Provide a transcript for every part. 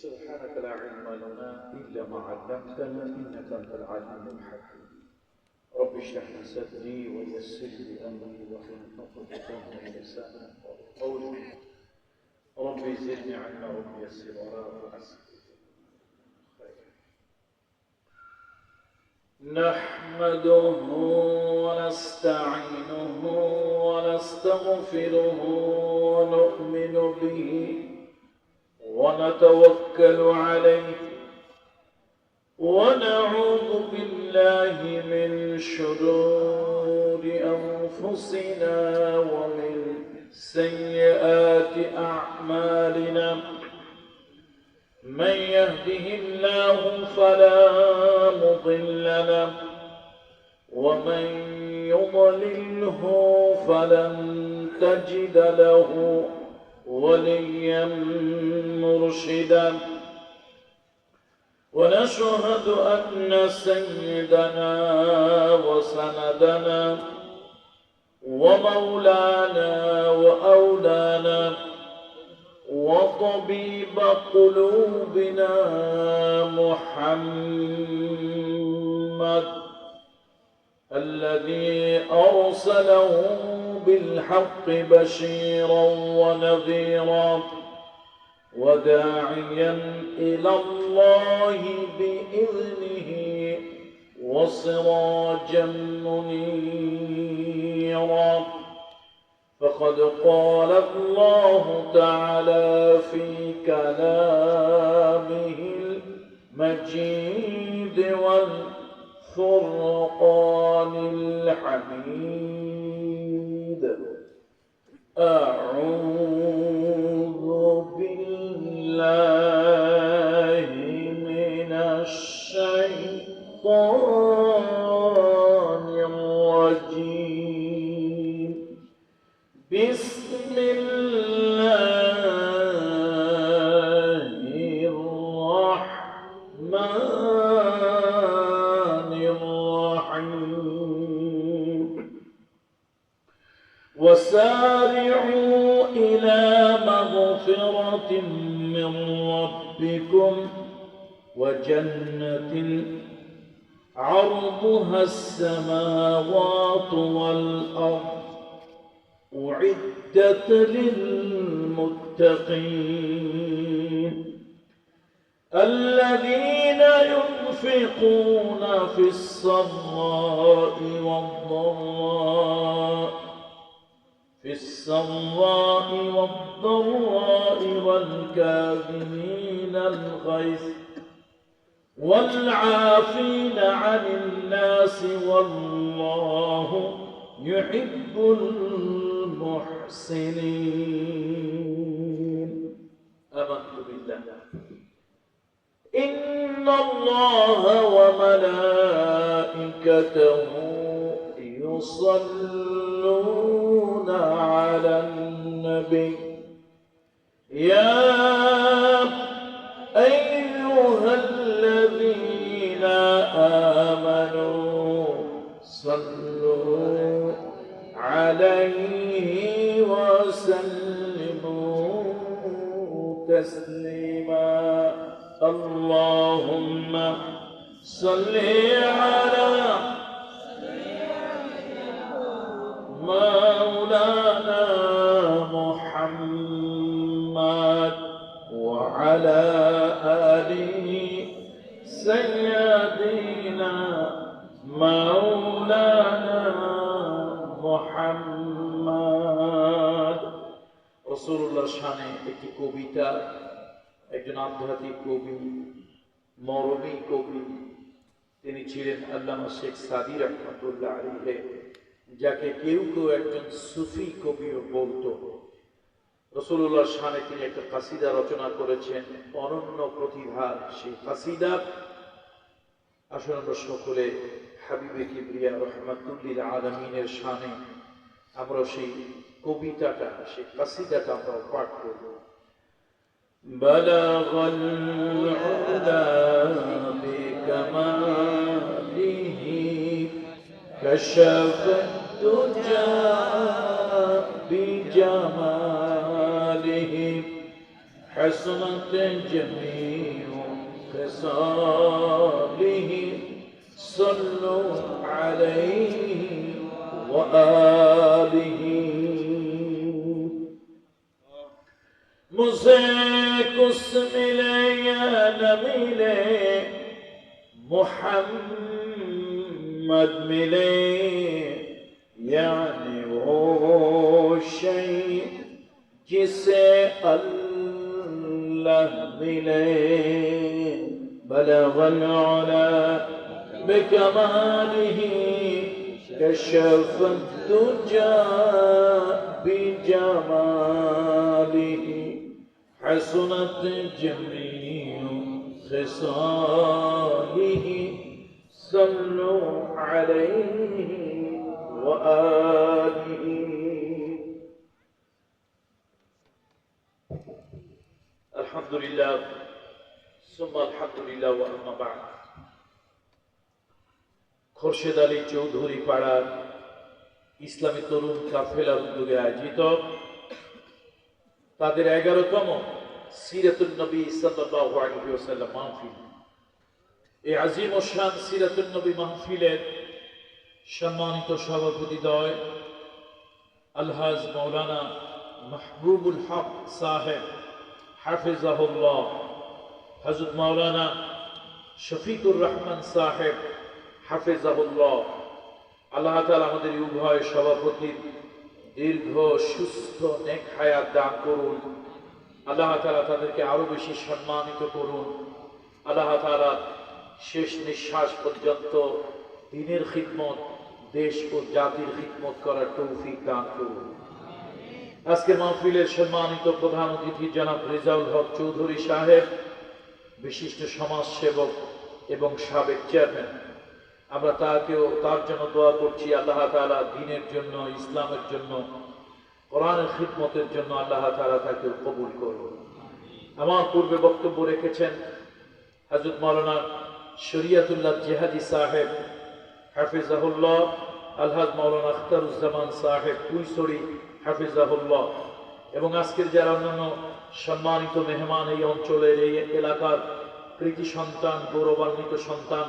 سبحانك لا علم لنا إلا ما علمتنا إنك أنت العليم الحكيم. رب اشرح لي صدري ويسر لي أمري واحلل عقدة من لساني يفقهوا قولي. رب زدني علما، رب يسر ولا تعسر. نحمده ونستعينه ونستغفره ونؤمن به ونتوكل عليه ونعوذ بالله من شرور أنفسنا ومن سيئات أعمالنا. من يهده الله فلا مضل له ومن يضلله فلن تجد له وليا مرشدا. ونشهد أن سيدنا وسندنا ومولانا وأولانا وطبيب قلوبنا محمد الذي أرسله بالحق بشيرا ونذيرا وداعيا إلى الله بإذنه وسراجا منيرا. فقد قال الله تعالى في كلامه المجيد والفرقان الحميد: أعوذ بالله من الشيطان الرجيم. بسم الله الرحمن الرحيم. وسارعوا إلى مغفرة من ربكم وجنة عرضها السماوات والأرض أعدت للمتقين الذين ينفقون في السراء والضراء والكاظمين الغيظ والعافين عن الناس والله يحب المحسنين. آمنت بالله إن الله وملائكته يصلون على النبي يا أيها الذين آمنوا صلوا عليه وسلموا تسليما. اللهم صل على مولانا محمد وعلى آله سيدنا مولانا محمد। রাসূলুল্লাহর শানে একটি কবিতা, একজন আধ্যাত্মিক কবি, মরমী কবি, তিনি ছিলেন আল্লামা শেখ সাদী রাহমাতুল্লাহ আলাইহি, যাকে কেউ কেউ একজন সুফি কবিও বলতো। রাসূলুল্লাহর শানে তিনি একটা কাসিদা রচনা করেছেন, অনন্য প্রতিভার সেই কাসিদা। আসুন আমরা সকলে হাবিবে কিবরিয়া রহমাতুল্লিল আলামিনের শানে আমরা সেই কবিতাটা, সেই কাসিদাটা আমরা পাঠ করব। বালাগাল উলা বিকামালিহি কাশাফা দুজা বিজামালিহি حسنت جميع خصاله صلوا عليه وآله मुझे कुछ मिले या न मिले मुहम्मद मिले यानी वो शय जिसे अल्लाह मिले बलगल उला बिकमालिही कशफ दुजा बिजमालिही حسنت جميع خصاله صلوا عليه وآله الحمد لله ثم الحمد لله وأما بعد খোরশেদ আলী চৌধুরী পাড়ার ইসলামী তরুণ কাফেলার উদ্যোগে আয়োজিত তাদের 11তম সিরাতুন নবী সাল্লাল্লাহু আলাইহি ওয়াসাল্লাম মাহফিল। এই আজিম ও শান সিরাতুন নবী মাহফিলের সম্মানিত সভাপতিদ্বয় আলহাজ মাওলানা মাহবুবুল হক সাহেব হাফিজাহুল্লাহ, হযরত মাওলানা শফিকুর রহমান সাহেব হাফিজাহুল্লাহ, আল্লাহ তাআলা আমাদের উভয় সভাপতির দীর্ঘ সুস্থ নেক হায়াত দান করুন। আল্লাহ তাআলা তাদেরকে আরো বেশি সম্মানিত করুন। আল্লাহ তাআলা শেষ নিঃশ্বাস পর্যন্ত দ্বীনের খিদমত, দেশ ও জাতির খিদমত করার তৌফিক দান করুন। আজকের মাহফিলের সম্মানিত প্রধান অতিথি জনাব রেজাউল হক চৌধুরী সাহেব, বিশিষ্ট সমাজসেবক এবং সাবেক চেয়ারম্যান, আমরা তার জন্য দোয়া করছি। আল্লাহ তাআলা দ্বীনের জন্য, ইসলামের জন্য, কোরআনের খিদমতের জন্য আল্লাহ তাআলা তাকে কবুল করুন। আমার পূর্বে বক্তব্য রেখেছেন হযরত মাওলানা শরিয়াতুল্লাহ জিহাদি সাহেব হাফিজাহুল্লাহ, আলহাজ মাওলানা আখতারুজ্জামান সাহেব কুইসরি হাফিজাহুল্লাহ, এবং আজকের যারা অন্যান্য সম্মানিত মেহমান, এই অঞ্চলের, এই এলাকার কৃতি সন্তান, গৌরবান্বিত সন্তান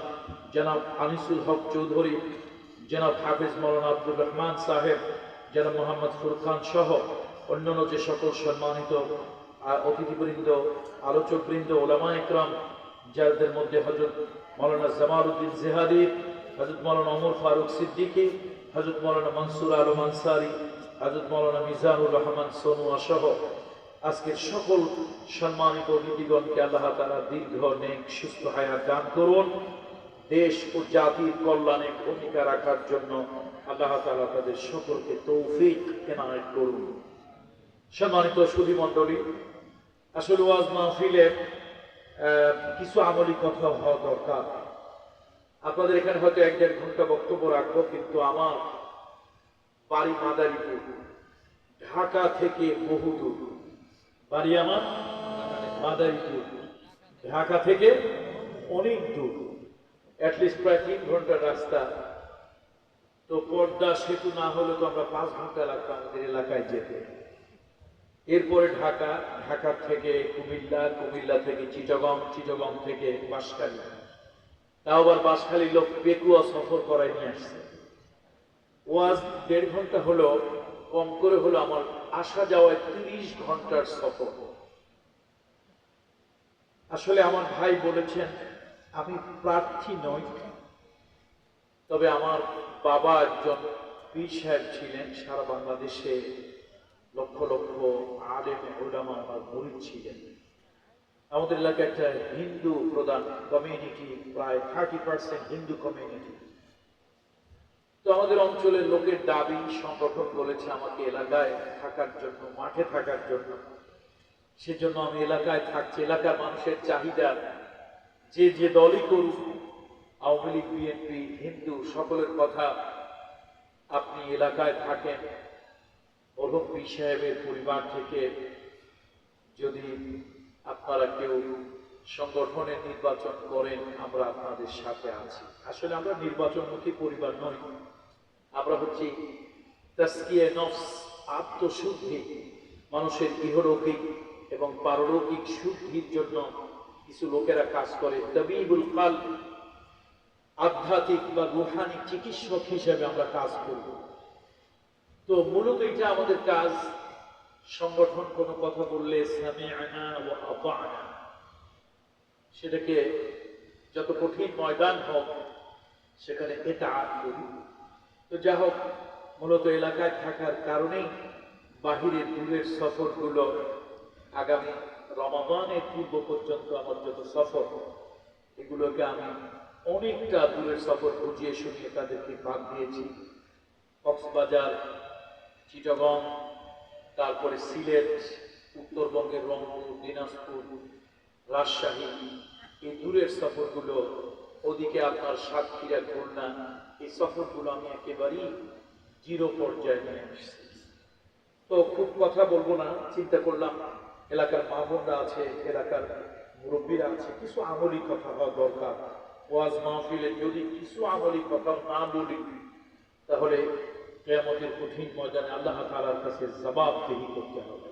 জনাব আনিসুল হক চৌধুরী, জনাব হাফিজ মাওলানা আব্দুর রহমান সাহেব, জনাব মোহাম্মদ ফুরকান সহ অন্যান্য যে সকল সম্মানিত অতিথিবৃন্দ, আলোচকবৃন্দ, ওলামা ইকরাম, যাদের মধ্যে হযরত মাওলানা জামালউদ্দিন জিহাদি, হযরত মাওলানা ওমর ফারুক সিদ্দিকী, হযরত মাওলানা মনসুর আলম আনসারী, হযরত মাওলানা মিজানুর রহমান সোনুয়া সহ আজকের সকল সম্মানিত অতিথিগণকে আল্লাহ তাআলা দীর্ঘ নেক সুস্থ হায়াত দান করুন। দেশ ও জাতির কল্যাণে ভূমিকা রাখার জন্য আল্লাহ তাআলা তাদের সকলকে তৌফিক এনায়েত করুন। সম্মানিত সুধী মণ্ডলী, আসলে ওয়াজ মাহফিলে কিছু আমলি কথা হওয়া দরকার। আপনাদের এখানে হয়তো 1-1.5 ঘন্টা বক্তব্য রাখবো, কিন্তু আমার বাড়ি মাদারীপুর, ঢাকা থেকে বহু দূর। বাড়ি আমার মাদারীপুর, ঢাকা থেকে অনেক দূর, অ্যাটলিস্ট প্রায় 3 ঘন্টার রাস্তা। তো পদ্মা সেতু না হলে তো আমরা 5 ঘন্টা লাগতো আমাদের এলাকায় যেতে। এরপরে ঢাকা, ঢাকা থেকে কুমিল্লা, কুমিল্লা থেকে চিটাগং, চিটাগং থেকে বাঁশখালী, তাও আবার বাঁশখালী লোক পেকুয়া সফর করায় নিয়ে আসছে। ওয়াজ 1.5 ঘন্টা হলো, কম করে হলো আমার আসা যাওয়ায় 30 ঘন্টার সফর। আসলে আমার ভাই বলেছেন আমি প্রার্থী নই, তবে আমার বাবা একজন পীর সাহেব ছিলেন, সারা বাংলাদেশে লক্ষ লক্ষ আলেম উলামা বা মুরিদ ছিলেন। আমাদের এলাকায় একটা হিন্দু প্রধান কমিউনিটি, প্রায় 30% হিন্দু কমিউনিটি। তো আমাদের অঞ্চলের লোকের দাবি, সংগঠন বলেছে আমাকে এলাকায় থাকার জন্য, মাঠে থাকার জন্য। সেজন্য আমি এলাকায় থাকছি। এলাকার মানুষের চাহিদা, যে যে দলই করুক, আওয়ামী লীগ, বিএনপি, হিন্দু, সকলের কথা, আপনি এলাকায় থাকেন, মরহুম পীর সাহেবের পরিবার থেকে যদি আপনারা কেউ সংগঠনের নির্বাচন করেন, আমরা আপনাদের সাথে আছি। আসলে আমরা নির্বাচনমুখী পরিবার নই, আমরা হচ্ছি তাসকিয়ে নফস, আত্মশুদ্ধি, মানুষের ইহলৌকিক এবং পারলৌকিক শুদ্ধির জন্য কিছু লোকেরা কাজ করে। তাবিবুল কালব, আধ্যাত্মিক বা রুহানি চিকিৎসক হিসেবে আমরা কাজ করব। তো মূলত এটা আমাদের কাজ। সংগঠন কোনো কথা বললে সামি'না ওয়া আতা'না, সেটাকে যত কঠিন ময়দান হোক সেখানে ইতাআত করি। তো যা হোক, মূলত এলাকায় থাকার কারণেই বাহিরের দূরের সফরগুলো আগামী রমাদানের পূর্ব পর্যন্ত আমার যত সফর, এগুলোকে আমি অনেকটা দূরের সফর বুঝিয়ে শুনিয়ে তাদেরকে ভাগ দিয়েছি। কক্সবাজার, চিটাগং, তারপরে সিলেট, উত্তরবঙ্গের রংপুর, দিনাজপুর, রাজশাহী, এই দূরের সফরগুলো, ওদিকে আপনার সাতক্ষীরা, খুলনা, এই সফরগুলো আমি একেবারেই জিরো পর্যায়ে নিয়ে আসছি। তো খুব কথা বলবো না, চিন্তা করলাম এলাকার মা বোনরা আছে, এলাকার মুরব্বীরা আছে, কিছু আমলি কথা হওয়া দরকার। ওয়াজ মাহফিলে যদি কিছু আমলি কথা না বলি তাহলে কিয়ামতের কঠিন ময়দানে আল্লাহ তাআলার কাছে জবাবদিহি করতে হবে।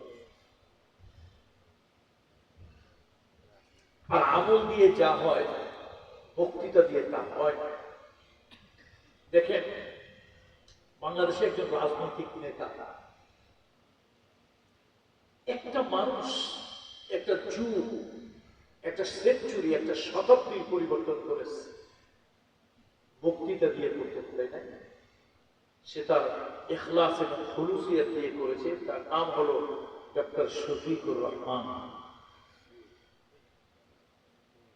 আর আমল দিয়ে যা হয়, বক্তৃতা দিয়ে তা হয়। দেখেন, বাংলাদেশে একজন রাজনৈতিক নেতা, একটা মানুষ একটা যুগ, একটা সেঞ্চুরি, একটা শতাব্দীর পরিবর্তন করেছে বক্তৃতা দিয়ে করতে পারে না। সে তার ইখলাস এবং খুলুসিয়ত দিয়ে করেছে। তার নাম হলো ডক্টর শফিকুর রহমান।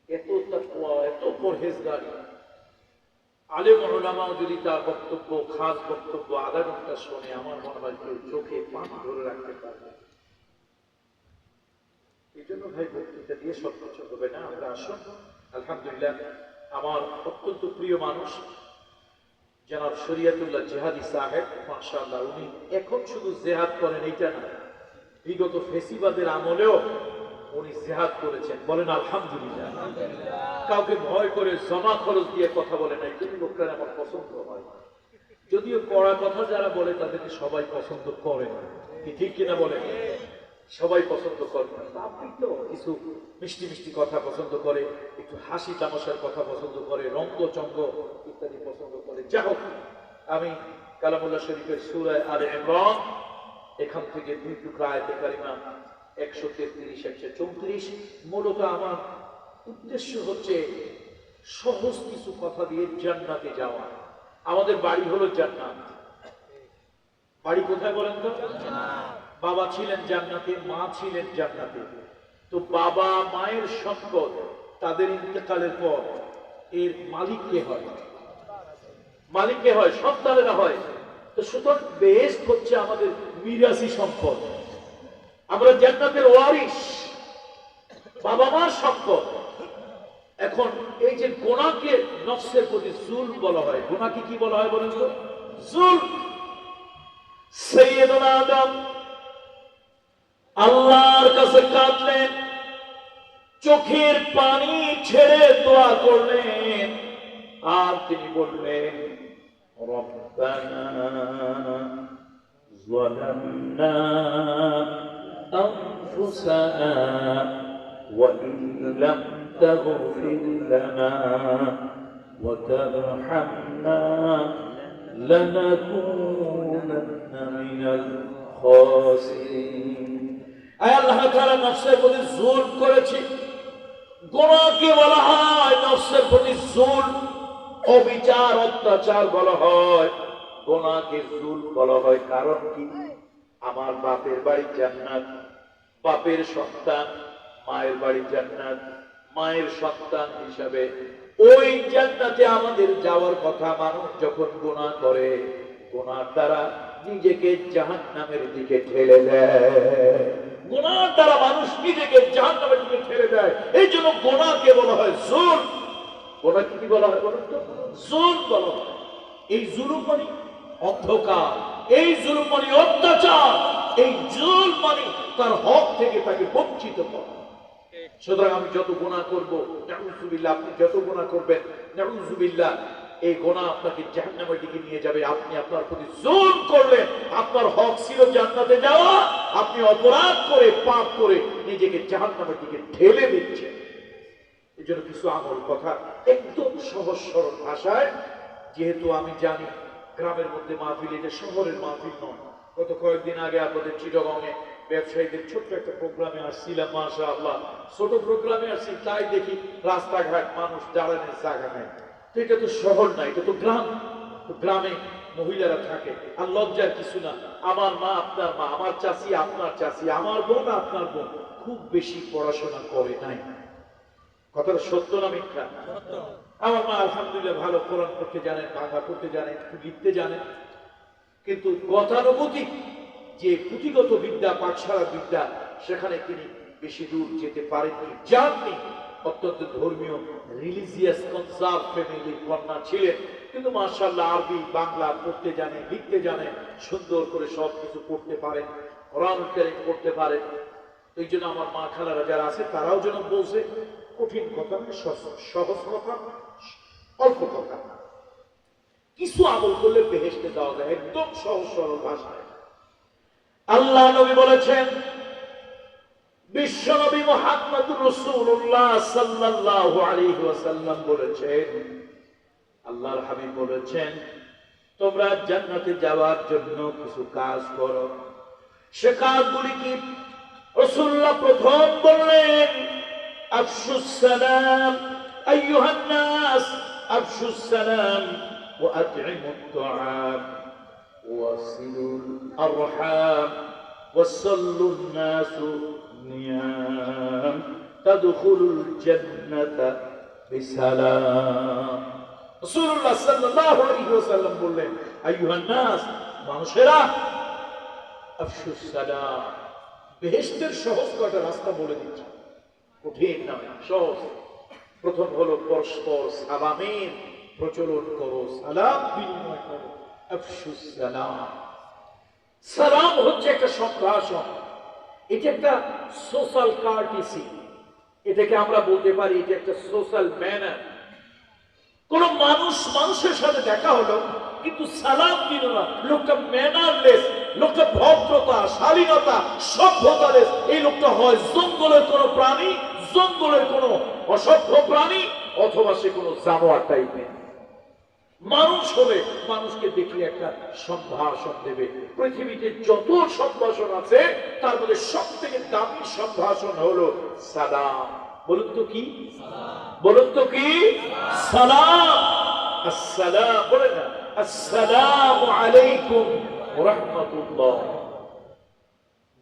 এত তাকওয়া, এত পরহেজগারি, আলেম উলামাও যদি তার বক্তব্য, খাস বক্তব্য আধা ঘন্টা শোনে, আমার মনে হয় কেউ চোখে পানি ধরে রাখতে পারবে। এই জন্য ভাই, বক্তৃতা দিয়ে সবকিছু হবে না। আমরা আসুন, আলহামদুলিল্লাহ, আমার অত্যন্ত প্রিয় মানুষ জনাব শরিয়াতুল্লাহ জিহাদি সাহেব, মাশাআল্লাহ, উনি এখন শুধু জেহাদ করেন এইটা না, বিগত ফেসিবাদের আমলেও উনি জেহাদ করেছেন। বলেন আলহামদুলিল্লাহ। কাউকে ভয় করে জমা খরচ দিয়ে কথা বলে না, এই জন্য লোকরা আমার পছন্দ হয়। যদিও কড়া কথা যারা বলে তাদেরকে সবাই পছন্দ করে না, কি ঠিক কিনা বলে? সবাই পছন্দ করে না। আপনি তো কিছু মিষ্টি মিষ্টি কথা পছন্দ করে, একটু হাসি তামাশার কথা পছন্দ করে, রঙ্গ চঙ্গ ইত্যাদি পছন্দ করে। যা হোক, আমি কালামুল্লাহ শরীফের সূরা আলে ইমরান, এখান থেকে 2 টুকরা আয়াতে কারিমা 133, 134, মূলত আমার উদ্দেশ্য হচ্ছে সহজ কিছু কথা দিয়ে জান্নাতে যাওয়া। আমাদের বাড়ি হলো জান্নাত। বাড়ি কোথায় বলেন তো? বাবা ছিলেন জান্নাতে, মা ছিলেন জান্নাতে। তো বাবা মায়ের সম্পদ, তাদের ইন্তেকালের পর এর মালিক কে হয়? মালিক কে হয়? সন্তানেরা হয়। তো সুতরাং বেহেশত হচ্ছে আমাদের মিরাসি সম্পদ। আমরা জান্নাতের ওয়ারিস, বাবা মার সম্পদ। এখন এই যে গুনাহকে নফসের প্রতি জুলম বলা হয়, গুনাহকে কি বলা হয় বলেন তো? জুলম। সাইয়্যিদুনা আদম আল্লাহর কাছে কাঁদলেন, চোখের পানি ছেড়ে দোয়া করলেন, আর তিনি বললেন, রব্বানা যালামনা আনফুসানা ওয়া ইন লাম তাগফির লানা ওয়া তারহামনা লানাকুনান্না মিনাল খাসিরিন। আয় আল্লাহ তাআলা, নফসের প্রতি জুলম করেছি। গুনাহকে বলা হয় নফসের প্রতি জুলম, অবিচার, অত্যাচার বলা হয়, গুনাহকে জুলম বলা হয়। কারণ কি? আমার বাপের বাড়ি জান্নাত, বাপের সন্তান, মায়ের বাড়ি জান্নাত, মায়ের সন্তান হিসাবে ওই জান্নাতে আমাদের যাওয়ার কথা। মানুষ যখন গুনাহ করে, গুনার দ্বারা নিজেকে জাহান্নামের দিকে ঠেলে দেয়। গুনার দ্বারা মানুষ নিজেকে জাহান্নামের দিকে ঠেলে দেয়। এই জন্য গুনাহকে বলা হয় জুলম। গুনাহকে কি বলা হয় বলুন তো? জুলম বলা হয়। এই জুলুম মানে অন্ধকার, এই জুলুম মানে অত্যাচার, এই জুলুম মানে তার হক থেকে তাকে বঞ্চিত করা। সুতরাং আমি যত গুনাহ করব, নাউযুবিল্লাহ, আপনি যত গুনাহ করবেন, নাউযুবিল্লাহ, এই গুনাহ আপনাকে জাহান্নামের দিকে নিয়ে যাবে। আপনি আপনার প্রতি জুলম করলেন, আপনার হক ছিল জান্নাতে যাওয়া, আপনি অপরাধ করে পাপ করে নিজেকে জাহান্নামের দিকে ঠেলে দিচ্ছেন। এই জন্য কিছু আমল কথা একদম সহজ সরল ভাষায়, যেহেতু আমি জানি গ্রামের মধ্যে মাহফিল, এটা শহরের মাহফিল নয়। গত কয়েকদিন আগে আপনাদের চিটাগংয়ে ব্যবসায়ীদের ছোট্ট একটা প্রোগ্রামে আসছিলাম, মাশাআল্লাহ ছোট প্রোগ্রামে আসছি, তাই দেখি রাস্তাঘাট মানুষ দাঁড়ানোর জায়গা নেই। তো এটা তো শহর না, এটা তো গ্রাম। তো গ্রামে মহিলারা থাকে, আর লজ্জার কিছু না। আমার মা আপনার মা, আমার চাচি আপনার চাচি, আমার বোন আপনার বোন খুব বেশি পড়াশোনা করে নাই। কথাটা সত্য না মিথ্যা? আমার মা আলহামদুলিল্লাহ ভালো কোরআন পড়তে জানেন, বাংলা পড়তে জানেন, লিখতে জানেন, কিন্তু গতানুগতিক যে পুঁথিগত বিদ্যা, পাঠশালা বিদ্যা, সেখানে তিনি বেশি দূর যেতে পারেননি, যাননি। অত্যন্ত ধর্মীয় রিলিজিয়াস কনসার্ভ ফ্যামিলির কন্যা ছিলেন, কিন্তু মাশাআল্লাহ আরবি বাংলা পড়তে জানে, লিখতে জানে, সুন্দর করে সব কিছু পড়তে পারেন, কোরআন কারীম পড়তে পারেন। এই জন্য আমার মা খালারা যারা আছে তারাও যেন বলছে কঠিন কথা নয়, সহজ কথা, অল্প কথা, কিছু আমল করলে বেহেশতে যাওয়া যায়, একদম সহজ সরল ভাষায়। আল্লাহ নবী বলেছেন, বিশ্ব নবী মুহাম্মদুর রাসূলুল্লাহ সাল্লাল্লাহু আলাইহি ওয়াসাল্লাম বলেছেন, আল্লাহর হাবিব বলেছেন, তোমরা জান্নাতে যাওয়ার জন্য কিছু কাজ করো। সে কাজগুলি কি? রাসূলুল্লাহ প্রথম বললেন, আফশুস সালাম আইয়ুহান নাস, আফশুস সালাম ওয়া আত'ইমুত তুআম ওয়াসিলুল আরহাম ওয়াসাল্লুন নাসু নিয়াম তাদখুলুল জান্নাতা বিসালাম। রাসূলুল্লাহ সাল্লাল্লাহু আলাইহি ওয়াসাল্লাম বললেন, আইয়ুহান নাস, মানুষেরা, আফশুস সালাম, বেহেশতের সহজ কয়টা রাস্তা বলে দিচ্ছি, কঠিন নয়, সহজ। প্রথম হলো পরস্পর সালামের প্রচলন করো, সালাম বিনিময় করো। আফশুস সালাম, সালাম হচ্ছে একটা সম্ভাষণ, এটা একটা সোশ্যাল কার্টিসি, এটাকে আমরা বলতে পারি এটা একটা সোশ্যাল ম্যানার। কোন মানুষ মানুষের সাথে দেখা হলো কিন্তু সালাম দিল না, লোকটা ম্যানারলেস, লোকটা ভদ্রতা, শালীনতা, সভ্যতালেস। এই লোকটা হয় জঙ্গলের কোন প্রাণী, জঙ্গলের কোন অসভ্য প্রাণী, অথবা সে কোন জানোয়ার টাইপের। মানুষ হলে মানুষকে দেখলে একটা সম্ভাষণ দেবে। পৃথিবীতে যত সম্ভাষণ আছে তার মধ্যে সব থেকে দামি সম্ভাষণ হলো সালাম। বলুন তো কি? বলুন তো কি? সালাম। আসসালাম বলে না, আসসালামু আলাইকুম ওয়া রাহমাতুল্লাহ।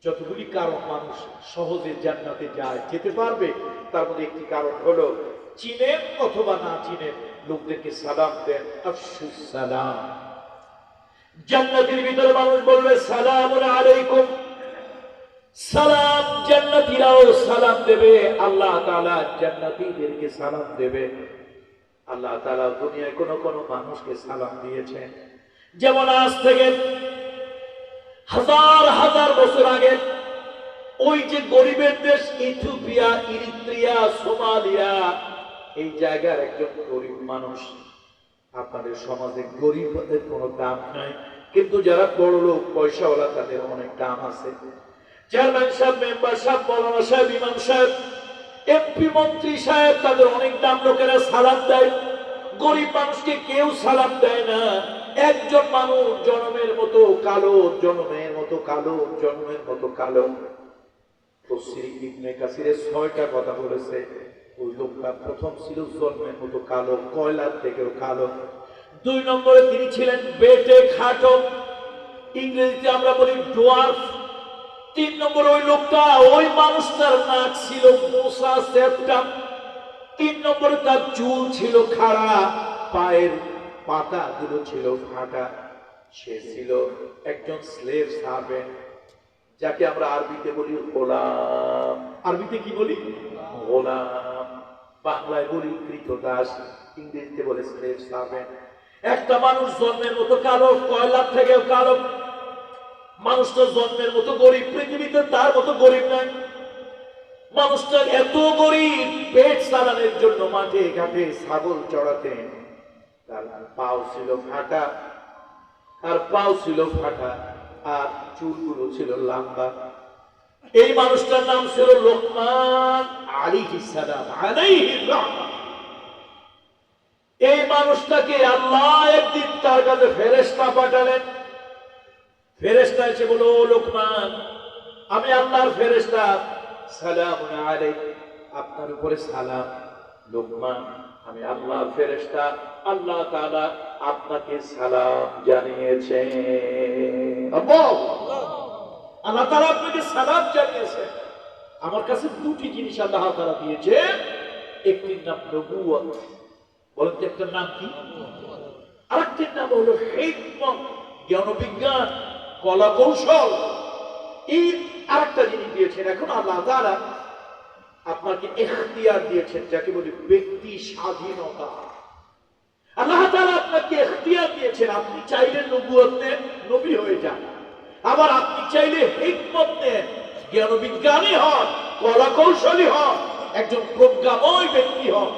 যতগুলি কারণ মানুষ সহজে জান্নাতে যায়, যেতে পারবে, তার মধ্যে একটি কারণ হলো চিনেন অথবা না চিনেন লোকদেরকে সালাম দেন। আফশুস সালাম। জান্নাতের ভিতরে মানুষ বলবে সালামুন আলাইকুম, সালাম। জান্নাতীরাও সালাম দেবে, আল্লাহ তাআলা জান্নাতীদেরকে সালাম দেবে। আল্লাহ তাআলা দুনিয়ায় কোন কোন মানুষকে সালাম দিয়েছেন, যেমন আজ থেকে হাজার হাজার বছর আগে ওই যে গরিবের দেশ ইথিওপিয়া, ইরিত্রিয়া, সোমালিয়া, এই জায়গার একজন গরিব মানুষ। আপনাদের সমাজে গরিবদের কোনো দাম নাই, কিন্তু যারা বড় লোক পয়সাওয়ালা তাদের অনেক দাম আছে। চেয়ারম্যান সাহেব, মেম্বার সাহেব, মৌলানা সাহেব, ইমাম সাহেব, এমপি, মন্ত্রী সাহেব, তাদের অনেক দাম, লোকেরা সালাম দেয়। গরিব মানুষকে কেউ সালাম দেয় না। একজন মানুষ জনমের মতো কালো, জনমের মতো কালো, জন্মের মতো কালো। তফসির ইবনে কাসিরে 6টা কথা বলেছে। ওই লোকটা প্রথম ছিল জন্মের মতো কালো, কয়লার থেকেও কালো। 2 নম্বরে তিনি ছিলেন বেটে খাটো, ইংরেজিতে আমরা বলি ডোয়ার্ফ। 3 নম্বরে ওই লোকটা, ওই মানুষটার নাক ছিল মোসা সেপ্টাম। 3 নম্বরে তার চুল ছিল খাড়া, পায়ের পাতাগুলো ছিল ফাটা। সে ছিল একজন স্লেভ সার্ভেন্ট, যাকে আমরা আরবিতে বলি গোলাম। আরবিতে কি বলি? গোলাম। বাংলায় বলি কৃতদাস, ইংরেজিতে বলে স্লেভ সার্ভেন্ট। একটা মানুষ জন্মের মতো কালো, কয়লার থেকেও কালো। মানুষটা জন্মের মতো গরিব, পৃথিবীতে তার মতো গরিব নাই। মানুষটা এত গরিব, পেট চালানোর জন্য মাঠে ঘাটে ছাগল চড়াতেন, তার পাও ছিল ফাটা, তার পাও ছিল ফাটা, আর চুলগুলো ছিল লম্বা। এই মানুষটার নাম ছিল লোকমান আলাইহিস সালাম, আলাইহির রাহমা। এই মানুষটাকে আল্লাহ একদিন তার কাছে ফেরেশতা পাঠালেন। ফেরেশতা এসে বলল, ও লোকমান, আমি আল্লাহর ফেরেশতা, সালামুন আলাইক, আপনার উপরে সালাম। লোকমান, আমি আল্লাহর ফেরেশতা, আল্লাহ তাআলা আপনাকে সালাম জানিয়েছেন। আল্লাহ তাআলা আপনাকে সালাম জানিয়েছেন। আমার কাছে দুটি জিনিস আল্লাহ তাআলা দিয়েছে, একটির নাম নবুয়ত, বলেন তো একটার নাম কি? আরেকটির নাম হলো হিকমত, জ্ঞান বিজ্ঞান, কলা কৌশল। এই আরেকটা জিনিস দিয়েছেন। এখন আল্লাহ তাআলা আপনাকে ইখতিয়ার দিয়েছেন, যাকে বলি ব্যক্তি স্বাধীনতা। আল্লাহ তাআলা আপনাকে ইখতিয়ার দিয়েছেন, আপনি চাইলে নবুয়ত নেন, নবী হয়ে যান। আবার আপনি চাইলে হিকমত নেন, জ্ঞান বিজ্ঞানী হন, কলা কৌশলী হন, একজন প্রজ্ঞাময় ব্যক্তি হন।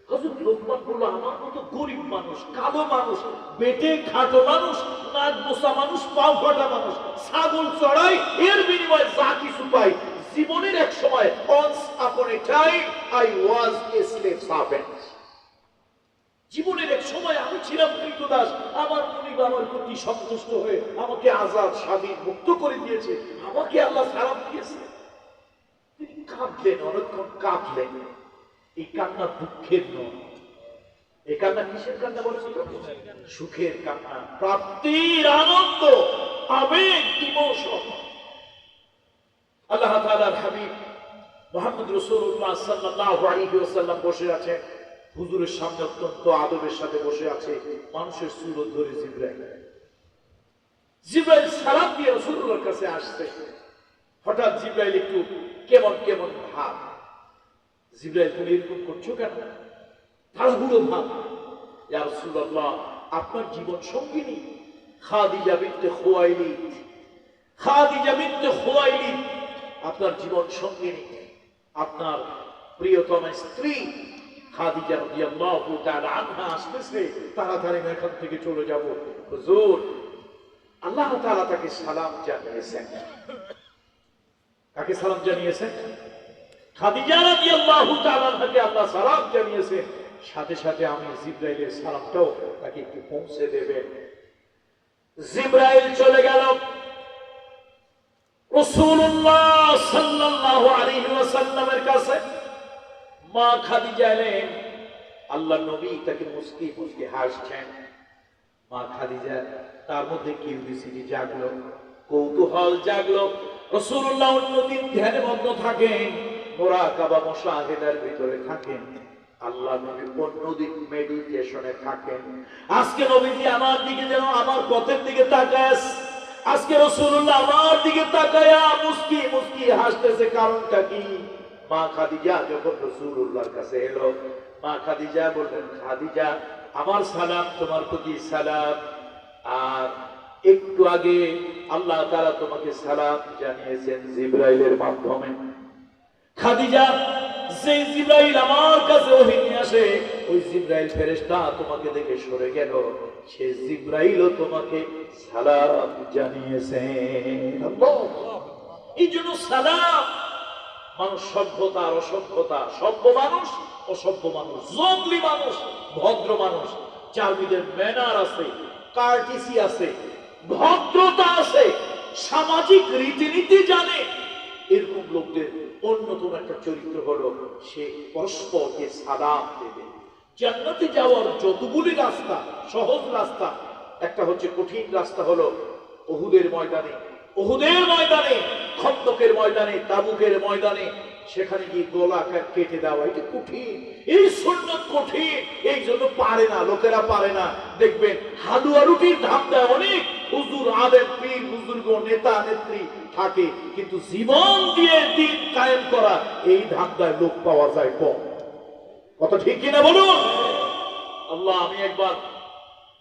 হযরত লোকমান বলল, আমার মতো গরিব মানুষ, কালো মানুষ, বেটে খাটো মানুষ, নাক বোসা মানুষ, পাও ফাটা মানুষ, ছাগল চড়াই, এর বিনিময়ে যা কিছু পাই। জীবনের এক সময়, once upon a time I was a slave servant, জীবনের এক সময় আমি ছিলাম কৃতদাস। আমার মুনিব আমার প্রতি সন্তুষ্ট হয়ে আমাকে আজাদ স্বাধীন মুক্ত করে দিয়েছে, আমাকে আল্লাহ সালাম দিয়েছে। তিনি কাঁদলেন, অনেকক্ষণ কাঁদলেন। এই কান্না দুঃখের নয়, এই কান্না কিসের কান্না বলেছিল? সুখের কান্না, প্রাপ্তির আনন্দ, আবেগ, ইমোশন। আল্লাহ তাআলার হাবিব মুহাম্মদ রাসূলুল্লাহ সাল্লাল্লাহু আলাইহি ওয়াসাল্লাম বসে আছেন, হুজুরের সামনে অত্যন্ত আদবের সাথে বসে আছে। মানুষের সুরত ধরে জিবরাইল, জিবরাইল সালাম দিয়ে রাসূলুল্লাহর কাছে আসছে। হঠাৎ জিবরাইল একটু কেমন কেমন ভাব। জিবরাইল, তুমি এরকম করছো কেন? তাড়াহুড়ো ভাব। ইয়া রাসূলুল্লাহ, আপনার জীবন সঙ্গিনী খাদিজা বিনতে খুয়াইলিদ, খাদিজা বিনতে খুয়াইলিদ আপনার জীবন সঙ্গিনী, আপনার প্রিয়তম স্ত্রী খাদিজা রাদিয়াল্লাহু তাআলা আনহা আসতেছে, তাড়াতাড়ি এখান থেকে চলে যাব। হুজুর, আল্লাহ তাআলা তাকে সালাম জানিয়েছেন। কাকে সালাম জানিয়েছেন? খাদিজা রাদিয়াল্লাহু তাআলা আনহাকে আল্লাহ সালাম জানিয়েছেন। সাথে সাথে আমি জিবরাইলের সালামটাও তাকে একটু পৌঁছে দেবেন। জিবরাইল চলে গেল। রাসূলুল্লাহ সাল্লাল্লাহু আলাইহি ওয়াসাল্লামের কাছে মা খাদিজা এলেন। আল্লাহর নবী তাকে মুস্কি মুস্কি হাসছেন। মা খাদিজা তার মধ্যে কিউরিওসিটি জাগলো, কৌতূহল জাগলো। রাসূলুল্লাহ অন্যদিন ধ্যানে মগ্ন থাকেন, মুরাকাবা মুশাহিদার ভিতরে থাকেন। আল্লাহ নবী অন্যদিন মেডিটেশনে থাকেন। আজকে নবীজি আমার দিকে যেন আমার পথের দিকে তাকায়, আজকে রাসূলুল্লাহ আমার দিকে তাকায়া মুস্কি মুস্কি হাসতেছে। কারণটা কি? মা খাদিজা যখন রাসূলুল্লাহর কাছে এলো, মা খাদিজা বললেন, খাদিজা, আমার সালাম তোমার প্রতি সালাম। আর একটু আগে আল্লাহ তাআলা তোমাকে সালাম জানিয়েছেন জিবরাইলের মাধ্যমে। খাদিজা, যে জিবরাইল আমার কাছে ওহী নিয়ে আসে, ওই জিবরাইল ফেরেশতা তোমাকে দেখে সরে গেল, সে জিবরাইলও তোমাকে সালাম জানিয়েছেন। এই জন্য সালাম। মানুষ সভ্যতা আর অসভ্যতা, সভ্য মানুষ অসভ্য মানুষ, জঙ্গলি মানুষ ভদ্র মানুষ, যার মধ্যে ম্যানার আছে, কার্টিসি আছে, ভদ্রতা আছে, সামাজিক রীতিনীতি জানে, এরকম লোকদের অন্যতম একটা চরিত্র হলো সে পরস্পরকে সালাম দেবে। জান্নাতে যাওয়ার যতগুলি রাস্তা, সহজ রাস্তা, একটা হচ্ছে কঠিন রাস্তা, হলো উহুদের ময়দানে, উহুদের ময়দানে, খন্দকের ময়দানে, তাবুকের ময়দানে, সেখানে গিয়ে গলা কেটে দেওয়া, এটা কঠিন। এই সুন্নাত কঠিন, এই জন্য পারে না লোকেরা, পারে না। দেখবেন হালুয়া রুটির ধান্দায় অনেক হুজুর, আলেম, পীর, বুজুর্গ, নেতা নেত্রী থাকে, কিন্তু জীবন দিয়ে দিন কায়েম করা এই ধান্দায় লোক পাওয়া যায় কম। কথা ঠিক কিনা বলুন? আল্লাহ, আমি একবার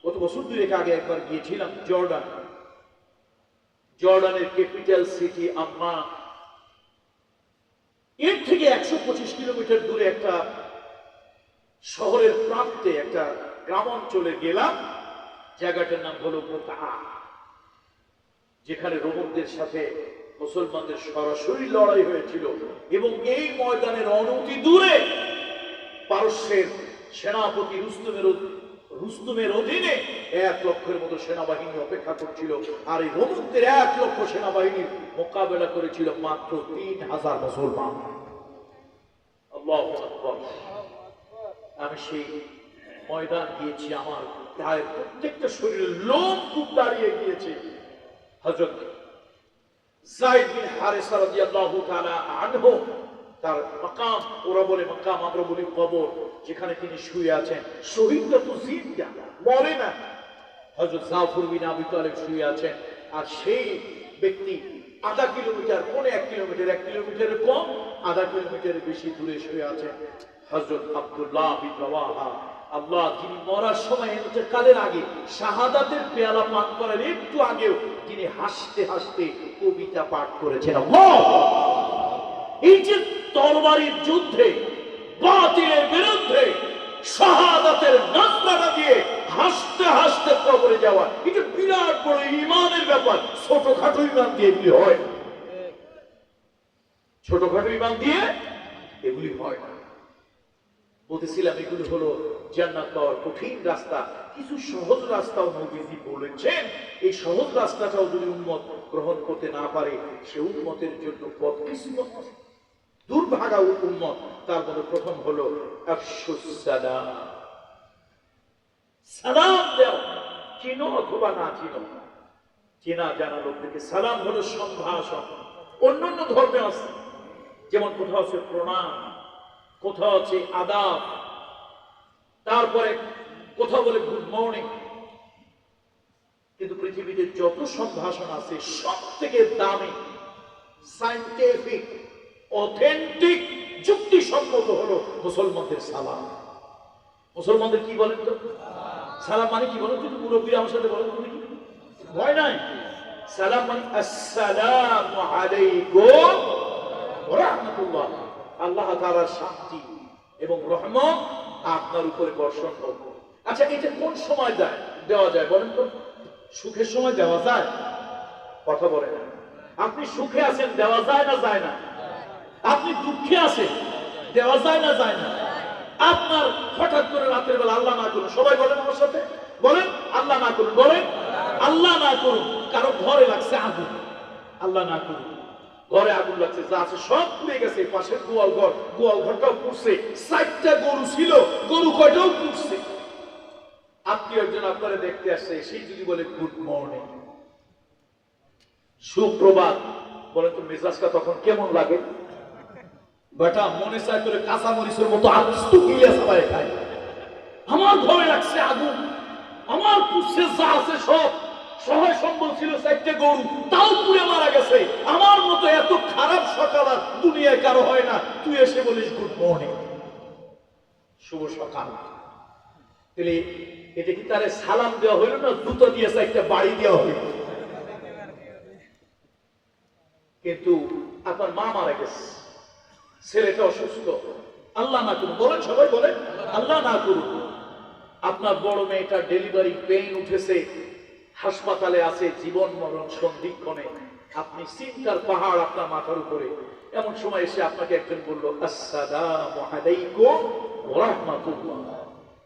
গত বছর দুয়েক আগে একবার গিয়েছিলাম জর্ডান। জর্ডানের ক্যাপিটাল সিটি আম্মান। এর থেকে 125 কিলোমিটার দূরে একটা শহরের প্রান্তে একটা গ্রাম অঞ্চলে গেলাম, জায়গাটার নাম হলো মুতা, যেখানে রোমকদের সাথে মুসলমানদের সরাসরি লড়াই হয়েছিল। এবং এই ময়দানের অনতি দূরে পারস্যের সেনাপতি রুস্তমের অধীনে 1 লক্ষের মতো সেনাবাহিনী অপেক্ষা করছিল, আর এই রোমকদের 1 লক্ষ সেনাবাহিনীর মোকাবেলা করেছিল মাত্র 3000 মুসলমান। আল্লাহু আকবার। আমি সেই ময়দান গিয়েছি, আমার গায়ের প্রত্যেকটা শরীরের লোম খুব দাঁড়িয়ে গিয়েছে। হযরত যায়েদ বিন হারেসা রাদিয়াল্লাহু তাআলা আনহু, তার মাকাম, ওরা বলে মাকাম, আমরা বলি কবর, যেখানে তিনি শুয়ে আছেন। শহীদরা তো জিন্দা, মরে না। হযরত জাফর বিন আবি তালেব শুয়ে আছেন, আর সেই ব্যক্তি আধা কিলোমিটার, পৌনে 1 কিলোমিটার, 1 কিলোমিটারের কম, আধা কিলোমিটারের বেশি দূরে শুয়ে আছেন হযরত আব্দুল্লাহ বিন রাওয়াহা। আল্লাহ, যিনি মরার সময় ইন্তেকালের আগে শাহাদাতের পেয়ালা পান করার একটু আগেও তিনি হাসতে হাসতে কবিতা পাঠ করেছেন। আল্লাহ, এই যে তরবারির যুদ্ধে বাতিলের বিরুদ্ধে শাহাদাতের নাসরাটা দিয়ে হাসতে হাসতে কবরে যাওয়া, এটা বিরাট বড় ঈমানের ব্যাপার। ছোটখাটো ঈমান দিয়ে এগুলি হয়, ছোটখাটো ঈমান দিয়ে এগুলি হয় না। বলতেছিলাম, এগুলি হলো জান্নাত পাওয়ার কঠিন রাস্তা। কিছু সহজ রাস্তাও নবীজি বলেছেন। এই সহজ রাস্তাটাও যদি উম্মত গ্রহণ করতে না পারে, সে উম্মতের জন্য বদকিসমত, দুর্ভাগা উম্মত। তার মধ্যে প্রথম হলো আফশুস সালাম, সালাম দাও, চিনো অথবা না চিনো, চেনা জানা লোকদেরকে সালাম হলো সম্ভাষণ। অন্যান্য ধর্মে আছে, যেমন কোথাও আছে প্রণাম, কোথাও আছে আদাব, তারপরে কোথাও বলে গুড মর্নিং। কিন্তু পৃথিবীতে যত সম্ভাষণ আছে, সব থেকে দামি, সায়েন্টিফিক, অথেন্টিক, যুক্তিসম্মত হলো মুসলমানদের সালাম। মুসলমানদের কি বলেন তো? সালাম মানে কি বলেন? কিন্তু মুরব্বী আমার সাথে বলেন, তুমি কি ভয় নাই? সালাম মানে আসসালামু আলাইকুম ওয়া রাহমাতুল্লাহ, আল্লাহ তাআলার শান্তি এবং রহমত আপনার উপরে বর্ষণ হোক। আচ্ছা, এটা কোন সময় দেওয়া যায় বলেন তো? সুখের সময় দেওয়া যায়? কথা বলেন। আপনি সুখে আছেন, দেওয়া যায় না যায় না? আপনি দুঃখে আছেন, দেওয়া যায় না যায় না? আপনার হঠাৎ করে রাতের বেলা, আল্লাহ না করুন, সবাই বলেন আমার সাথে, বলেন আল্লাহ না করুন, বলেন আল্লাহ না করুন, কারো ঘরে লাগছে আগুন, আল্লাহ না করুন, ঘরে আগুন লাগছে, যা আছে সব পুড়ে গেছে, পাশের গোয়াল ঘরটাও পুড়ছে, 4টা গরু ছিল, গরু কয়টাও পুড়ছে। আত্মীয় একজন আপনারা দেখতে আসছে, সেই যদি বলে গুড মর্নিং, সুপ্রভাত, বলেন তো মেজাজটা তখন কেমন লাগে? বেটা মনে চায় করে কাঁচা মরিচের মতো আস্তু গিলে সবাই খায়। আমার ঘরে লাগছে আগুন, আমার পুষে যা আছে সব, সহায় সম্বল ছিল 4টে গরু, তাও পুড়ে মারা গেছে। আমার মতো এত খারাপ সকাল আর দুনিয়ায় কারো হয় না, তুই এসে বলিস গুড মর্নিং, শুভ সকাল। তাহলে এটা কি তারে সালাম দেওয়া হইল না জুতো দিয়ে 4টা বাড়ি দেওয়া হইল? কিন্তু আপনার মা মারা গেছে, ছেলেটা অসুস্থ, আল্লাহ না করুন, বলেন সবাই বলেন আল্লাহ না করুন, আপনার বড় মেয়েটা ডেলিভারি পেইন উঠেছে, হাসপাতালে আছে, জীবন মরণ সন্ধিক্ষণে, আপনি চিন্তার পাহাড় আপনার মাথার উপরে। এমন সময় এসে আপনাকে একজন বলল আসসালামু আলাইকুম ওয়া রাহমাতুল্লাহ।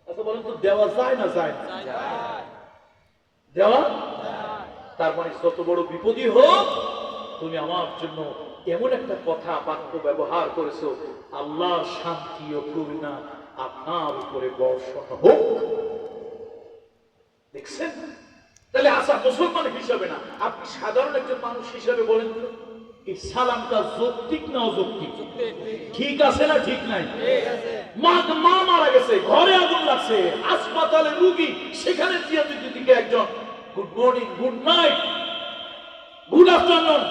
আচ্ছা বলেন তো, দেওয়া যায় না যায় না? দেওয়া। তার মানে যত বড় বিপদই হোক, তুমি আমার জন্য এমন একটা কথা বাক্য ব্যবহার করেছো, আল্লাহ শান্তি ও করুণা আপনার উপরে বর্ষণ হোক। দেখছেন? তাহলে আচ্ছা, মুসলমান হিসাবে না, আপনি সাধারণ একজন মানুষ হিসাবে বলেন তো, এই সালামটা যৌক্তিক না অযৌক্তিক? ঠিক আছে না ঠিক নাই? মা মারা গেছে, ঘরে আগুন লাগছে, হাসপাতালে রোগী, সেখানে দিকে একজন good morning, good night, good afternoon,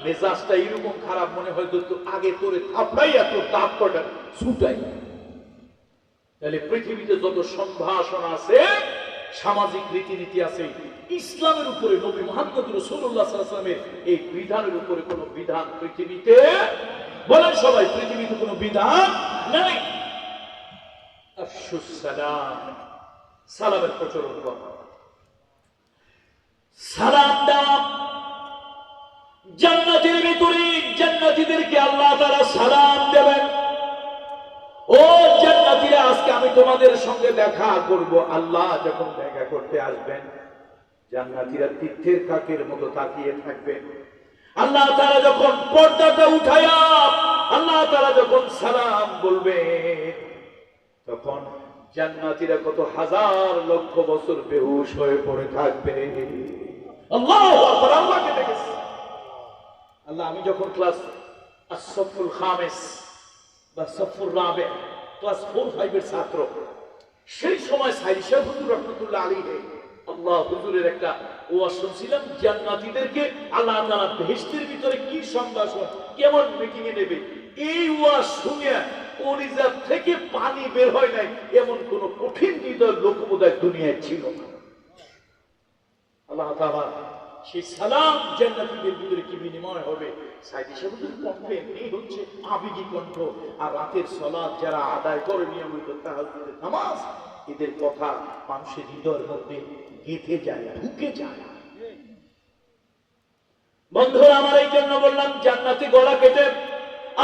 মেজাজটা এরকম খারাপ মনে হয় তো আগে তোরে থাপড়াই এত তাপ কটা ছুটাই। তাহলে পৃথিবীতে যত সম্ভাষণ আছে, সামাজিক রীতিনীতি আছে, ইসলামের উপরে, নবী মুহাম্মদ রাসূলুল্লাহ সাল্লাল্লাহু আলাইহি ওয়াসাল্লামের এই বিধানের উপরে কোনো বিধান পৃথিবীতে, বলেন সবাই, পৃথিবীতে কোনো বিধান নাই। আফশুস সালাম, সালামের প্রচলন করা। সালাম দাও। জান্নাতের ভিতরে জান্নাতীদেরকে আল্লাহ তাআলা সালাম দেবেন, ও জান্নাতীরা আজকে আমি তোমাদের সঙ্গে দেখা করব। আল্লাহ যখন দেখা করতে আসবেন, জান্নাতীরা তীর্থের কাকের মতো তাকিয়ে থাকবেন। আল্লাহ তাআলা যখন পর্দাটা উঠায়া আল্লাহ তাআলা যখন সালাম বলবেন, তখন জান্নাতীরা কত হাজার লক্ষ বছর বেহুশ হয়ে পড়ে থাকবে। আল্লাহু আকবার। আল্লাহকে দেখেছি। আল্লাহ, আমি যখন ক্লাস আসফুল খামেস বা সফুর রাবে ক্লাস 4-5 এর ছাত্র, সেই সময় সাইদি শাহ হুজুর রহমাতুল্লাহ আলাইহি আল্লাহ হুজুরের একটা ওয়াজ শুনছিলাম, জান্নাতীদেরকে আল্লাহ তাআলা বেহেশতের ভিতরে কি সম্ভাষণ, কেমন মিটিং এ নেবে। এই ওয়াজ শুনে কলিজা থেকে পানি বের হয় নাই এমন কোন কঠিন হৃদয় লোক বোধহয় দুনিয়ায় ছিল না। আল্লাহ তাআলা সেই সালাম জান্নাতীদের ভিতরে কি বিনিময় হবে। সাইদি শাহ হুজুর কণ্ঠে এই হচ্ছে আবেগী কণ্ঠ। আর রাতের সালাত যারা আদায় করে নিয়মিত তাহাজ্জুদের নামাজ, এদের কথা মানুষের হৃদয়ের মধ্যে গেঁথে যায়, ঢুকে যায়। বন্ধুরা আমার, এই জন্য বললাম জান্নাতে গলা কেটে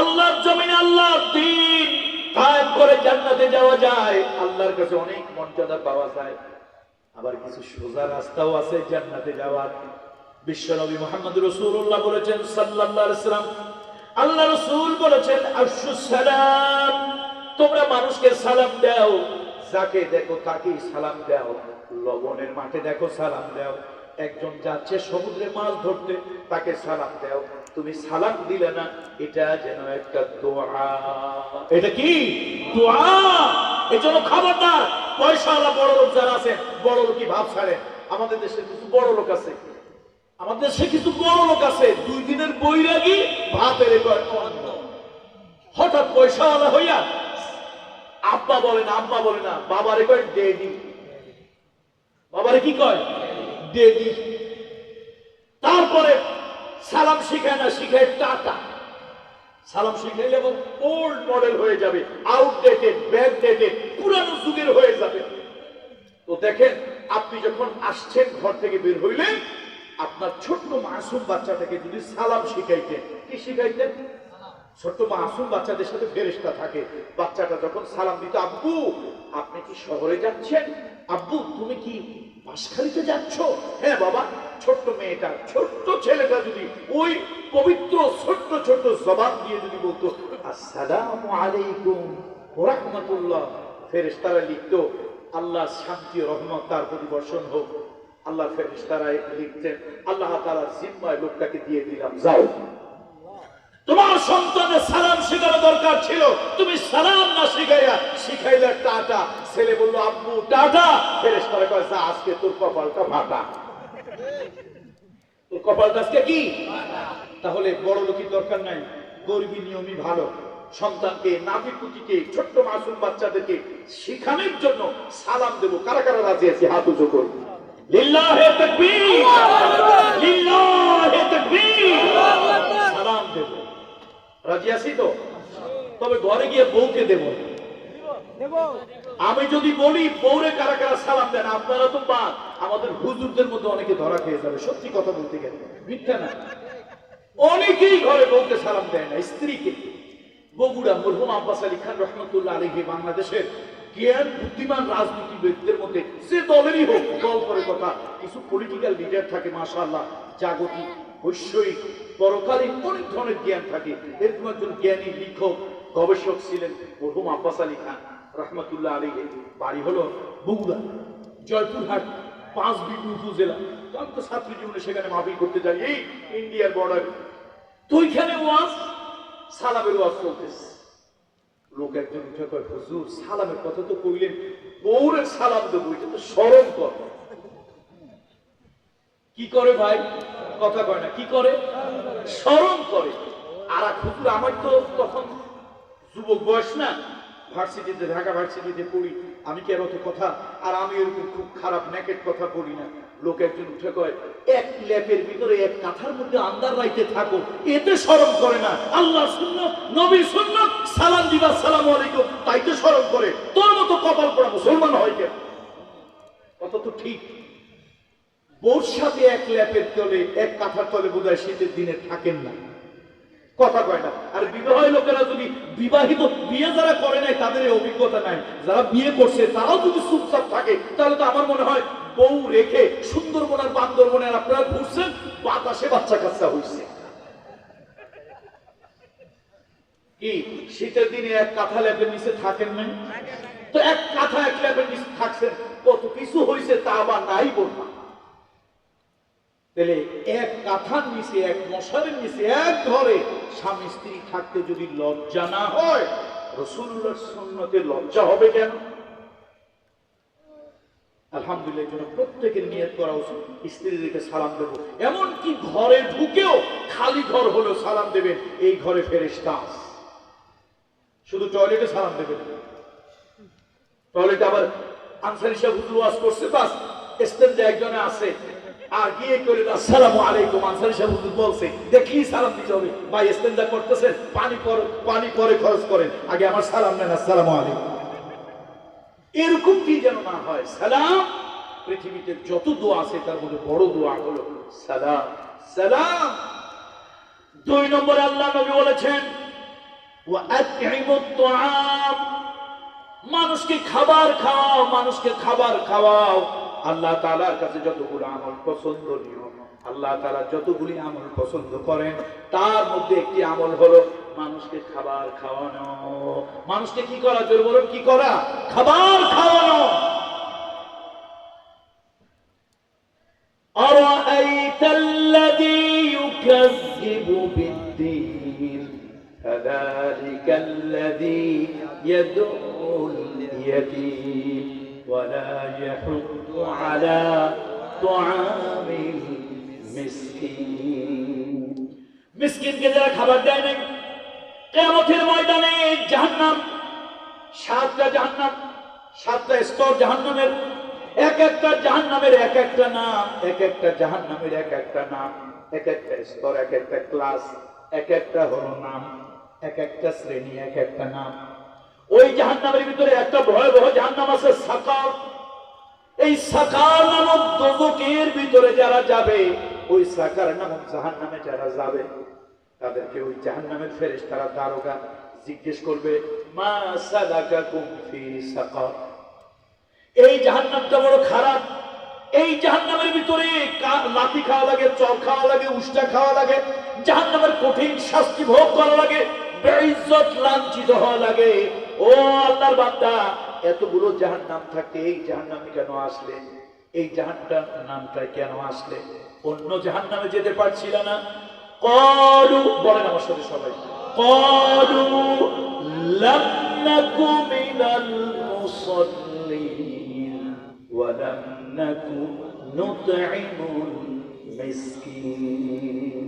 আল্লাহর জমিনে আল্লাহর দ্বীন কায়েম করে জান্নাতে যাওয়া যায়। আল্লাহর কাছে অনেক মর্যাদা পাওয়া যায়। আবার কিছু সোজা রাস্তাও আছে জান্নাতে যাওয়ার। বিশ্বনবী মুহাম্মদ রাসূলুল্লাহ বলেছেন সাল্লাল্লাহু আলাইহি ওয়াসাল্লাম, আল্লাহ রাসূল বলেছেন আফশুস সালাম, তোমরা মানুষকে সালাম দাও, যাকে দেখো তাকেই সালাম দাও। লবণের মাঠে দেখো সালাম দাও, একজন যাচ্ছে সমুদ্রে মাছ ধরতে তাকে সালাম দাও। তুমি সালাম দিলে না, এটা যেন একটা দোয়া। এটা কি দোয়া? এজন্য খবরদার, পয়সাওয়ালা বড় লোক যারা আছে, বড় লোকই ভাব ছাড়ে। আমাদের দেশে কিছু বড় লোক আছে, আমাদের দেশে কিছু বড় লোক আছে, 2 দিনের বৈরাগী ভাতের অন্ন। হঠাৎ পয়সাওয়ালা হইয়া আব্বা বলে না, আব্বা বলে না, বাবারে কয় ডেডি। বাবারে কি কয়? ডেডি। তারপরে সালাম শিখায় না, শিখায় টাটা। সালাম শিখাইলে এবং ওল্ড মডেল হয়ে যাবে, আউটডেটেড, ব্যাকডেটেড, পুরানো যুগের হয়ে যাবে। তো দেখেন, আপনি যখন আসছেন ঘর থেকে বের হইলেন, আপনার ছোট্ট মাসুম বাচ্চাটাকে যদি সালাম শিখাইতেন, কি শিখাইতেন? ছোট্ট মাসুম বাচ্চাদের সাথে ফেরেশতা থাকে। বাচ্চাটা যখন সালাম দিত, আব্বু আপনি কি শহরে যাচ্ছেন? আব্বু তুমি কি বাঁশখালীতে যাচ্ছ? হ্যাঁ বাবা। ছোট্ট মেয়েটা, ছোট্ট ছেলেটা যদি ওই পবিত্র ছোট্ট ছোট্ট জবান দিয়ে যদি বলতো আসসালামু আলাইকুম ওয়া রাহমাতুল্লাহ, ফেরেশতারা লিখতো আল্লাহ শান্তি ও রহমত তার প্রতি বর্ষণ হোক। আল্লাহ ফেরেশতারা লিখতেন আল্লাহ তাআলার জিম্মায় লোকটাকে দিয়ে দিলাম, যাও। তোমার সন্তানের সালাম শেখানো দরকার ছিল, তুমি সালাম না শিখাইয়া শিখাইলে টাটা। ছেলে বললো আব্বু টাটা, ফেরেশতারা কয় যা, আজকে তোর কপালটা ফাটা। তোর কপালটা আজকে কি? তাহলে বড় লোকের দরকার নাই, গরিবী নিয়মই ভালো। সন্তানকে, নাতিপুতিকে, ছোট্ট মাসুম বাচ্চাদেরকে শিখানোর জন্য সালাম দেব। কারা কারা রাজি আছে? হাত উঁচু করুন। লিল্লাহে তাকবীর, লিল্লাহে তাকবীর। সালাম দেব, রাজি আছি তো? তবে ঘরে গিয়ে বউকে দেব। আমি যদি বলি বউরে কারা কারা সালাম দেন, আপনারা তো বাদ, আমাদের হুজুরদের মধ্যে অনেকে ধরা খেয়ে যাবে। সত্যি কথা বলতে গেলে, মিথ্যা না। অনেকেই ঘরে বউকে সালাম দেয় না, স্ত্রীকে। বগুড়া মরহুম আব্বাস আলী খান রহমতুল্লাহ আলাইহি বাংলাদেশের জ্ঞান বুদ্ধিমান রাজনীতিবিদদের মধ্যে, যে দলেরই হোক, দল করে কথা, কিছু পলিটিক্যাল লিডার থাকে মাশাআল্লাহ, জাগতিক, বৈষয়িক, পরকালীন অনেক ধরনের জ্ঞান থাকে। এরকম একজন জ্ঞানী লেখক, গবেষক ছিলেন মরহুম আব্বাস আলী খান রহমতুল্লাহ আলাইহি। বাড়ি হলো বগুড়া, জয়পুরহাট, 5 বিবি উপজেলা। আমি তো ছাত্র জীবনে সেখানে মাহফিল করতে যাই, এই ইন্ডিয়ার বর্ডারে। তো ওইখানে ওয়াজ, সালামের ওয়াজ চলতেছে। লোক একজন উঠে কয় হুজুর সালামের কথা তো কইলেন, বউরে সালাম দেবো, এটা তো শরম কর। কি করে ভাই? কথা কয় না, কি করে? শরম করে। আর হুজুর আমার তো তখন যুবক বয়স না, ভার্সিটিতে, ঢাকা ভার্সিটিতে পড়ি, আমি কি আর অত কথা, আর আমি এরকম খুব খারাপ নেকেট কথা বলি না। লোক একজন উঠে কয় এক ল্যাপের ভিতরে এক কাঁথার মধ্যে আন্দার রাইতে থাকো, এতে শরম করে না? আল্লাহ সুন্নাত, নবী সুন্নাত, সালাম দিবা আসসালামু আলাইকুম, তাইতে শরম করে? তোর মতো কপাল মুসলমান হয় কেন? কথা তো ঠিক। বউর সাথে এক ল্যাপের তলে, এক কাঁথার তলে বোধহয় শীতের দিনে থাকেন না, কথা কয় না। আর বিবাহ লোকেরা যদি বিবাহিত, বিয়ে যারা করে নাই তাদের এই অভিজ্ঞতা নাই, যারা বিয়ে করছে তারাও যদি চুপচাপ থাকে, তাহলে তো আমার মনে হয় বউ রেখে সুন্দরবন আর বান্দরবনে আর আপনারা ঘুরছেন, বাতাসে বাচ্চা কাচ্চা হয়েছে। কি শীতের দিনে এক কাঁথা ল্যাপের নিচে থাকেন নাই? তো এক কাঁথা এক ল্যাপের নিচে থাকছেন, কত কিছু হয়েছে তা আবার নাই বললাম। তাহলে এক কাঁথার নিচে, এক মশারের নিচে, এক ঘরে স্বামী স্ত্রী থাকতে যদি লজ্জা না হয়, রাসূলুল্লাহর সুন্নতে লজ্জা হবে কেন? আলহামদুলিল্লাহ, এই জন্য প্রত্যেকের নিয়ত করা উচিত স্ত্রীদেরকে সালাম দেব। এমনকি ঘরে ঢুকেও খালি ঘর হলেও সালাম দেবেন, এই ঘরে ফেরেশতা আছে। শুধু টয়লেটে সালাম দেবেন, টয়লেটে আবার আনসারী সাহেব হুজুর ওয়াজ করছে, বাস স্ট্যান্ডে একজনে আছে, আর গিয়ে করে আসসালামু আলাইকুম, আনসারী সাহেব হুজুর বলছে, দেখি সালাম দিতে হবে। ভাই স্ট্যান্ডে করতেছেন, পানি পরে খরচ করেন, আগে আমার সালাম নেন, আসসালামু আলাইকুম। এরকম কি যেন না হয়। সালাম পৃথিবীতে যত দোয়া আছে তার মধ্যে বড় দোয়া হলো সালাম। সালাম। 2 নম্বরে আল্লাহ নবী বলেছেন, ওয়া আতইমুত তুআম, মানুষকে খাবার খাওয়াও, মানুষকে খাবার খাওয়াও। আল্লাহ তাআলার কাছে যতগুলো আমল পছন্দনীয়, আল্লাহ তাআলা যতগুলি আমল পছন্দ করেন, তার মধ্যে একটি আমল হলো মানুষকে খাবার খাওয়ানো। মানুষকে কি করা? জোর বলুন, কি করা? খাবার খাওয়ানো। আরাআইতাল্লাযী ইউকাযযিবু বিদ্দীন ফাযালিকাল্লাযী ইয়াদউল ইয়াতীম ওয়া লা ইয়াহুদ্দু আলা তুআমিল মিসকিন। মিসকিনকে যারা খাবার দেয় না, কিয়ামতের ময়দানে জাহান্নাম, 7টা জাহান্নাম, 7টা স্তর জাহান্নামের, এক একটা জাহান্নামের এক একটা নাম, এক একটা জাহান্নামের এক একটা নাম, এক একটা স্তর, এক একটা ক্লাস, এক একটা হলো নাম, এক একটা শ্রেণী, এক একটা নাম। ওই জাহান্নামের ভিতরে একটা ভয়াবহ জাহান্নাম আছে, সাকার। এই সাকার নামক দোজখের ভিতরে যারা যাবে, ওই সাকার নামক জাহান্নামে যারা যাবে, তাদেরকে ওই জাহান্নামের ফেরেশতারা দারোগা জিজ্ঞেস করবে, মা সালাকাকুম ফি সাকার। এই জাহান্নামটা বড় খারাপ, এই জাহান্নামের ভিতরে লাথি খাওয়া লাগে, চর খাওয়া লাগে, উষ্টা খাওয়া লাগে, জাহান্নামের কঠিন শাস্তি ভোগ করা লাগে, বেইজ্জত লাঞ্ছিত হওয়া লাগে। ও আল্লাহর বান্দা, এতগুলো জাহান্নাম থাকে, এই জাহান্নামে কেন আসলে? এই জাহান্নাম নামটা কেন আসলে? অন্য জাহান্নামে যেতে পারছিল না? ক্বালু, বলেন আমার সাথে সবাই, ক্বালু লাম নাকু মিনাল মুসাল্লিন ওয়া লাম নাকু নুতঈমুল মিসকিন।